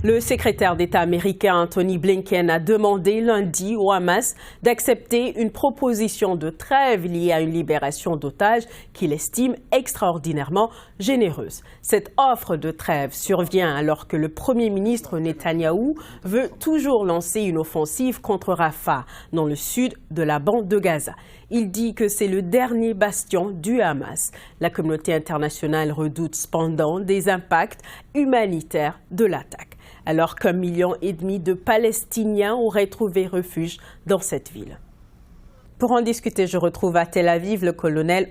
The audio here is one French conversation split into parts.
Le secrétaire d'État américain Antony Blinken a demandé lundi au Hamas d'accepter une proposition de trêve liée à une libération d'otages qu'il estime extraordinairement généreuse. Cette offre de trêve survient alors que le Premier ministre Netanyahou veut toujours lancer une offensive contre Rafah, dans le sud de la bande de Gaza. Il dit que c'est le dernier bastion du Hamas. La communauté internationale redoute cependant des impacts humanitaires de l'attaque, alors qu'1,5 million de Palestiniens auraient trouvé refuge dans cette ville. Pour en discuter, je retrouve à Tel Aviv le colonel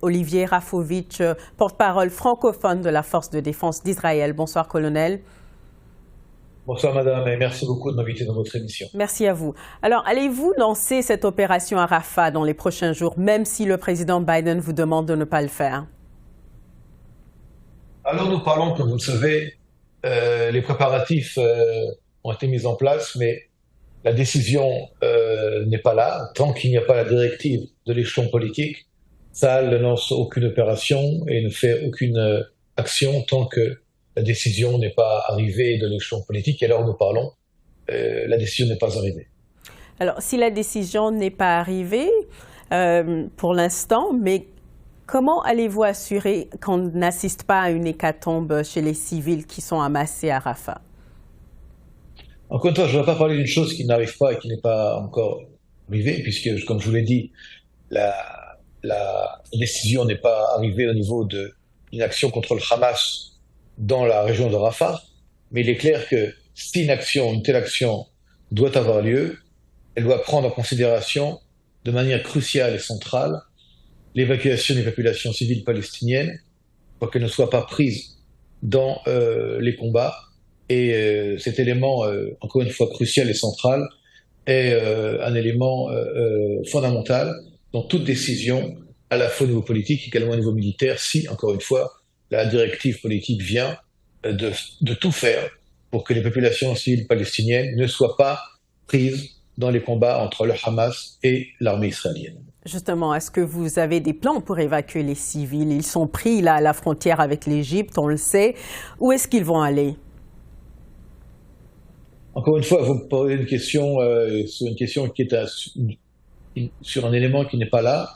Olivier Rafovitch, porte-parole francophone de la Force de défense d'Israël. Bonsoir, colonel. Bonsoir madame et merci beaucoup de m'inviter dans votre émission. Merci à vous. Alors, allez-vous lancer cette opération à Rafah dans les prochains jours, même si le président Biden vous demande de ne pas le faire? Alors nous parlons, comme vous le savez, les préparatifs ont été mis en place, mais la décision n'est pas là. Tant qu'il n'y a pas la directive de l'échelon politique, Tsahal ne lance aucune opération et ne fait aucune action tant que la décision n'est pas arrivée de l'échelon politique. Et alors nous parlons, la décision n'est pas arrivée. Alors, si la décision n'est pas arrivée pour l'instant, mais comment allez-vous assurer qu'on n'assiste pas à une hécatombe chez les civils qui sont amassés à Rafah? Encore une fois, je ne vais pas parler d'une chose qui n'arrive pas et qui n'est pas encore arrivée, puisque, comme je vous l'ai dit, la décision n'est pas arrivée au niveau d'une action contre le Hamas dans la région de Rafah, mais il est clair que si une telle action doit avoir lieu, elle doit prendre en considération de manière cruciale et centrale l'évacuation des populations civiles palestiniennes pour qu'elles ne soient pas prises dans les combats. Et cet élément, encore une fois crucial et central, est un élément fondamental dans toute décision, à la fois au niveau politique et également au niveau militaire, si, encore une fois, la directive politique vient de tout faire pour que les populations civiles palestiniennes ne soient pas prises dans les combats entre le Hamas et l'armée israélienne. Justement, est-ce que vous avez des plans pour évacuer les civils? Ils sont pris là à la frontière avec l'Égypte, on le sait. Où est-ce qu'ils vont aller? Encore une fois, vous me posez une question sur une question qui est sur un élément qui n'est pas là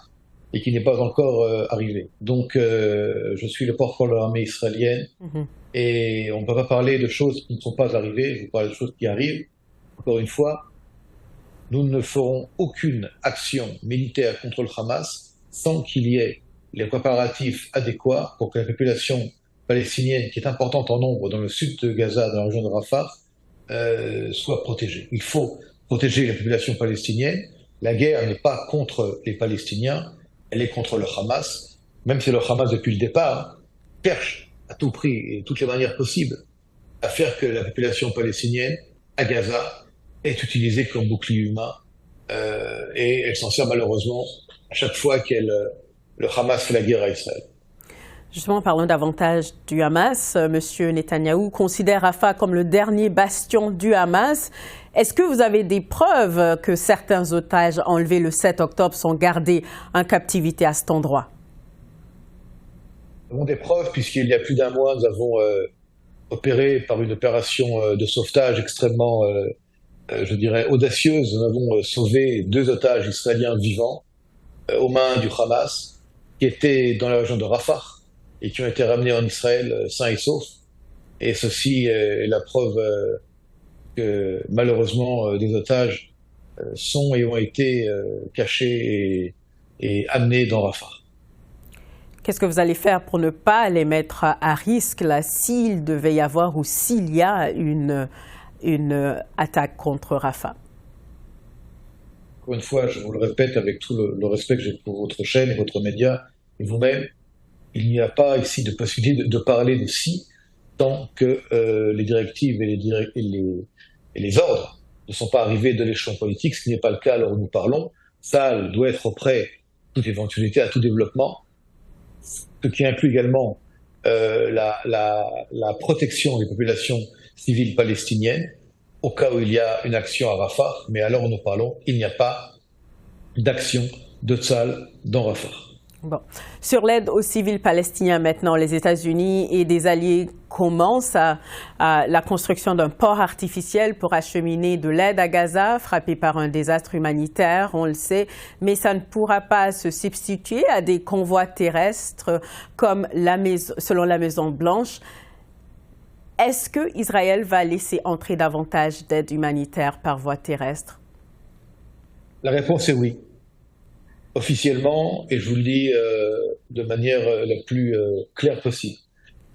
et qui n'est pas encore arrivé. Donc, je suis le porte-parole de l'armée israélienne et on ne peut pas parler de choses qui ne sont pas arrivées, je vous parle de choses qui arrivent. Encore une fois, nous ne ferons aucune action militaire contre le Hamas sans qu'il y ait les préparatifs adéquats pour que la population palestinienne, qui est importante en nombre dans le sud de Gaza, dans la région de Rafah, soit protégée. Il faut protéger la population palestinienne. La guerre n'est pas contre les Palestiniens, elle est contre le Hamas, même si le Hamas, depuis le départ, cherche à tout prix et de toutes les manières possibles à faire que la population palestinienne à Gaza est utilisée comme bouclier humain et elle s'en sert malheureusement à chaque fois que le Hamas fait la guerre à Israël. Justement, parlons davantage du Hamas. Monsieur Netanyahou considère Rafah comme le dernier bastion du Hamas. Est-ce que vous avez des preuves que certains otages enlevés le 7 octobre sont gardés en captivité à cet endroit? Nous avons des preuves puisqu'il y a plus d'un mois, nous avons opéré par une opération de sauvetage extrêmement, je dirais, audacieuse. Nous avons sauvé 2 otages israéliens vivants aux mains du Hamas qui étaient dans la région de Rafah et qui ont été ramenés en Israël sains et saufs. Et ceci est la preuve que malheureusement des otages sont et ont été cachés et amenés dans Rafah. Qu'est-ce que vous allez faire pour ne pas les mettre à risque là, s'il devait y avoir ou s'il y a une attaque contre Rafah? Encore une fois, je vous le répète avec tout le respect que j'ai pour votre chaîne et votre média et vous-même, il n'y a pas ici de possibilité de parler de si tant que les directives et les ordres ne sont pas arrivés de l'échelon politique, ce qui n'est pas le cas alors nous parlons. Tsahal doit être prêt à toute éventualité, à tout développement, ce qui inclut également la protection des populations civiles palestiniennes au cas où il y a une action à Rafah, mais alors nous parlons, il n'y a pas d'action de Tsahal dans Rafah. Bon. Sur l'aide aux civils palestiniens maintenant, les États-Unis et des alliés commence la construction d'un port artificiel pour acheminer de l'aide à Gaza, frappé par un désastre humanitaire, on le sait, mais ça ne pourra pas se substituer à des convois terrestres comme selon la Maison-Blanche. Est-ce qu'Israël va laisser entrer davantage d'aide humanitaire par voie terrestre? La réponse est oui. Officiellement, et je vous le dis de manière la plus claire possible.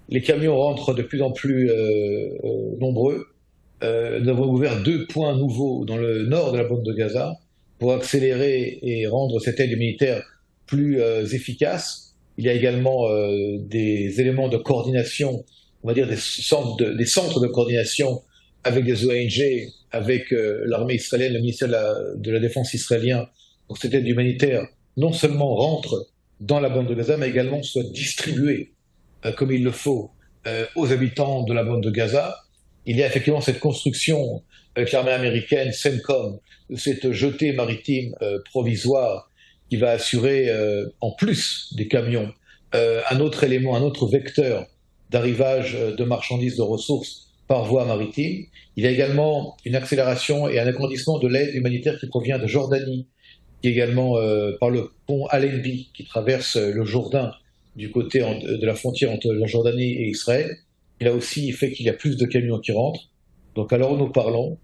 Les camions rentrent de plus en plus nombreux. Nous avons ouvert 2 points nouveaux dans le nord de la bande de Gaza pour accélérer et rendre cette aide humanitaire plus efficace. Il y a également des éléments de coordination, on va dire des centres de coordination avec des ONG, avec l'armée israélienne, le ministère de la Défense israélien. Donc cette aide humanitaire non seulement rentre dans la bande de Gaza, mais également soit distribuée comme il le faut aux habitants de la bande de Gaza. Il y a effectivement cette construction avec l'armée américaine, CENTCOM, cette jetée maritime provisoire qui va assurer, en plus des camions, un autre élément, un autre vecteur d'arrivage de marchandises, de ressources par voie maritime. Il y a également une accélération et un agrandissement de l'aide humanitaire qui provient de Jordanie, qui est également par le pont Allenby qui traverse le Jourdain du côté de la frontière entre la Jordanie et Israël. Il a aussi fait qu'il y a plus de camions qui rentrent. Donc à l'heure où nous parlons,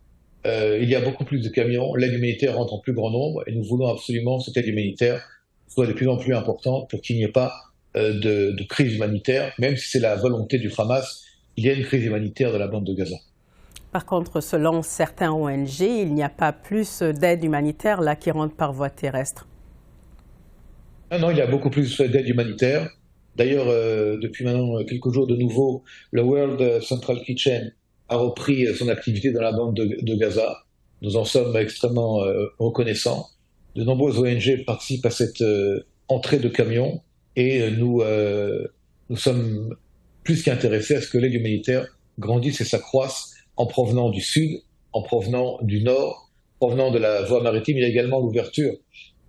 il y a beaucoup plus de camions, l'aide humanitaire rentre en plus grand nombre et nous voulons absolument que cette aide humanitaire soit de plus en plus importante pour qu'il n'y ait pas de crise humanitaire, même si c'est la volonté du Hamas, il y a une crise humanitaire dans la bande de Gaza. Par contre, selon certains ONG, il n'y a pas plus d'aide humanitaire là qui rentre par voie terrestre. Non, il y a beaucoup plus d'aide humanitaire. D'ailleurs, depuis maintenant quelques jours de nouveau, le World Central Kitchen a repris son activité dans la bande de Gaza. Nous en sommes extrêmement reconnaissants. De nombreuses ONG participent à cette entrée de camions et nous sommes plus qu'intéressés à ce que l'aide humanitaire grandisse et s'accroisse en provenant du sud, en provenant du nord, en provenant de la voie maritime. Il y a également l'ouverture,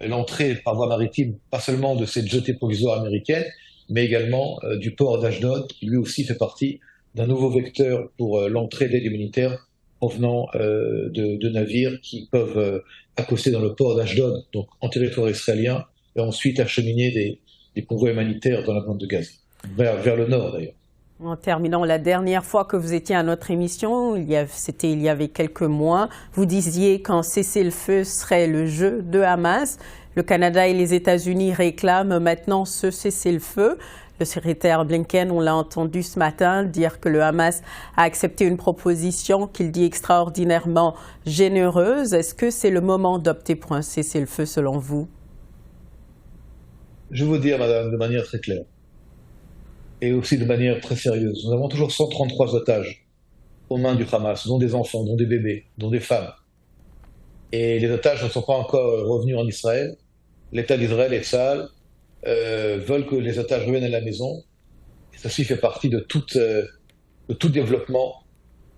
l'entrée par voie maritime, pas seulement de cette jetée provisoire américaine, mais également du port d'Ashdod, qui lui aussi fait partie d'un nouveau vecteur pour l'entrée d'aide humanitaire provenant de navires qui peuvent accoster dans le port d'Ashdod, donc en territoire israélien, et ensuite acheminer des convois humanitaires dans la bande de Gaza, vers le nord d'ailleurs. En terminant, la dernière fois que vous étiez à notre émission, c'était il y avait quelques mois, vous disiez qu'un cessez-le-feu serait le jeu de Hamas. Le Canada et les États-Unis réclament maintenant ce cessez-le-feu. Le secrétaire Blinken, on l'a entendu ce matin dire que le Hamas a accepté une proposition qu'il dit extraordinairement généreuse. Est-ce que c'est le moment d'opter pour un cessez-le-feu selon vous? Je vais vous dire, madame, de manière très claire et aussi de manière très sérieuse. Nous avons toujours 133 otages aux mains du Hamas, dont des enfants, dont des bébés, dont des femmes. Et les otages ne sont pas encore revenus en Israël. L'État d'Israël et Tsahal veulent que les otages reviennent à la maison. Et ceci fait partie de tout développement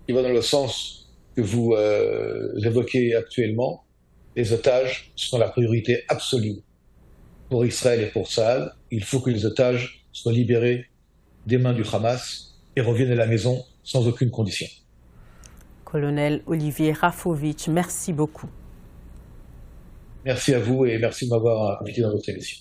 qui va dans le sens que vous évoquez actuellement. Les otages sont la priorité absolue pour Israël et pour Tsahal. Il faut que les otages soient libérés des mains du Hamas et reviennent à la maison sans aucune condition. Colonel Olivier Rafovitch, merci beaucoup. Merci à vous et merci de m'avoir invité dans votre émission.